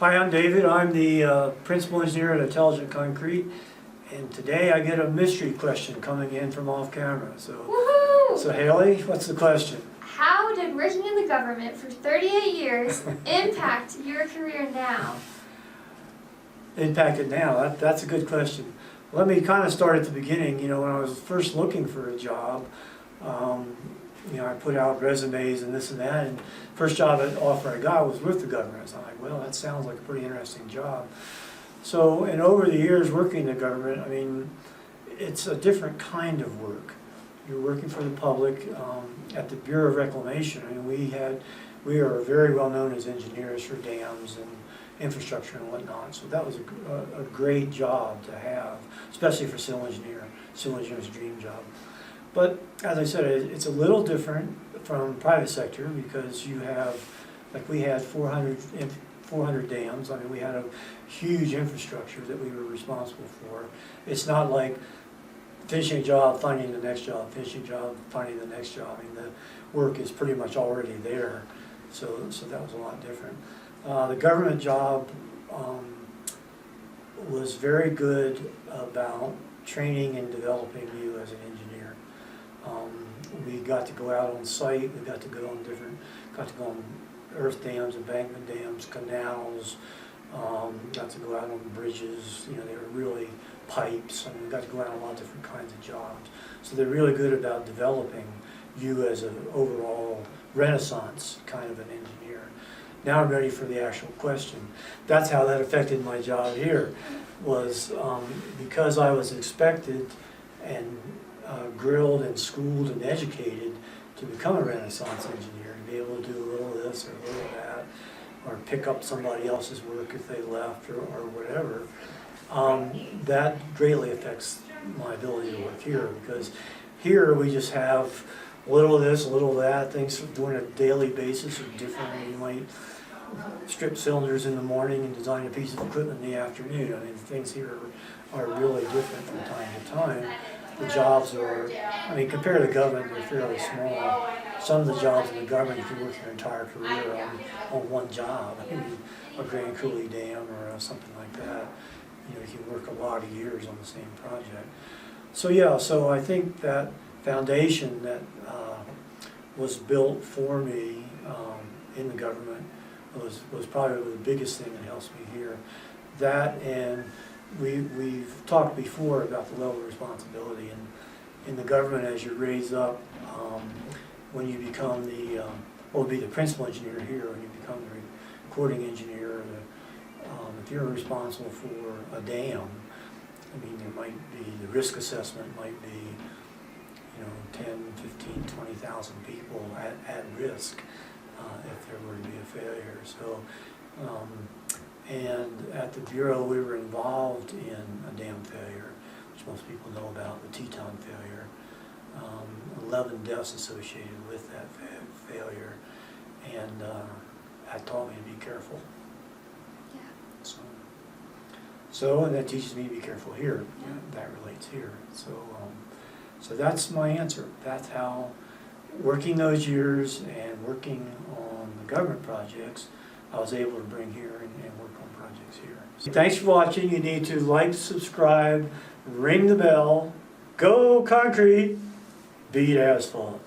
Hi, I'm David. I'm the principal engineer at Intelligent Concrete, and today I get a mystery question coming in from off camera. So Haley, what's the question? How did working in the government for 38 years impact your career now? Impacted now? That's a good question. Let me kind of start at the beginning. You know, when I was first looking for a job, you know, I put out resumes and this and that, and first job offer I got was with the government. So I'm like, well, that sounds like a pretty interesting job. So, and over the years working in the government, I mean, it's a different kind of work. You're working for the public. At the Bureau of Reclamation, I mean, we are very well known as engineers for dams and infrastructure and whatnot. So that was a great job to have, especially for civil engineer. Civil engineer's dream job. But as I said, it's a little different from private sector because you have, like we had 400 dams. I mean, we had a huge infrastructure that we were responsible for. It's not like finishing a job, finding the next job, finishing a job, finding the next job. I mean, the work is pretty much already there. So that was a lot different. The government job was very good about training and developing you as an engineer. We got to go out on site. We got to go on earth dams, embankment dams, canals. Got to go out on bridges. You know, they were really pipes. I mean, we got to go out on a lot of different kinds of jobs. So they're really good about developing you as an overall renaissance kind of an engineer. Now I'm ready for the actual question. That's how that affected my job here, was because I was expected and grilled and schooled and educated to become a renaissance engineer, to be able to do a little of this or a little of that, or pick up somebody else's work if they left or whatever. That greatly affects my ability to work here, because here we just have a little of this, a little of that. Things doing a daily basis are different. You might strip cylinders in the morning and design a piece of equipment in the afternoon. I mean, things here are really different from time to time. The jobs are, I mean, compared to the government, they're fairly small. Some of the jobs in the government, you can work your entire career on one job. I mean, a Grand Coulee Dam or something like that. You know, you can work a lot of years on the same project. So yeah, so I think that foundation that was built for me in the government was probably the biggest thing that helps me here. That, and we've talked before about the level of responsibility in the government as you raise up. When you become be the principal engineer here, when you become the recording engineer, if you're responsible for a dam, I mean, there might be, the risk assessment might be, you know, 10, 15, 20,000 people at risk if there were to be a failure. So, and at the Bureau we were involved in a dam failure, which most people know about, the Teton failure. 11 deaths associated with that failure, and that taught me to be careful. Yeah. So, and that teaches me to be careful here. Yeah. That relates here. So that's my answer. That's how, working those years and working on the government projects, I was able to bring here and work on projects here. So thanks for watching. You need to like, subscribe, ring the bell, go concrete, beat asphalt.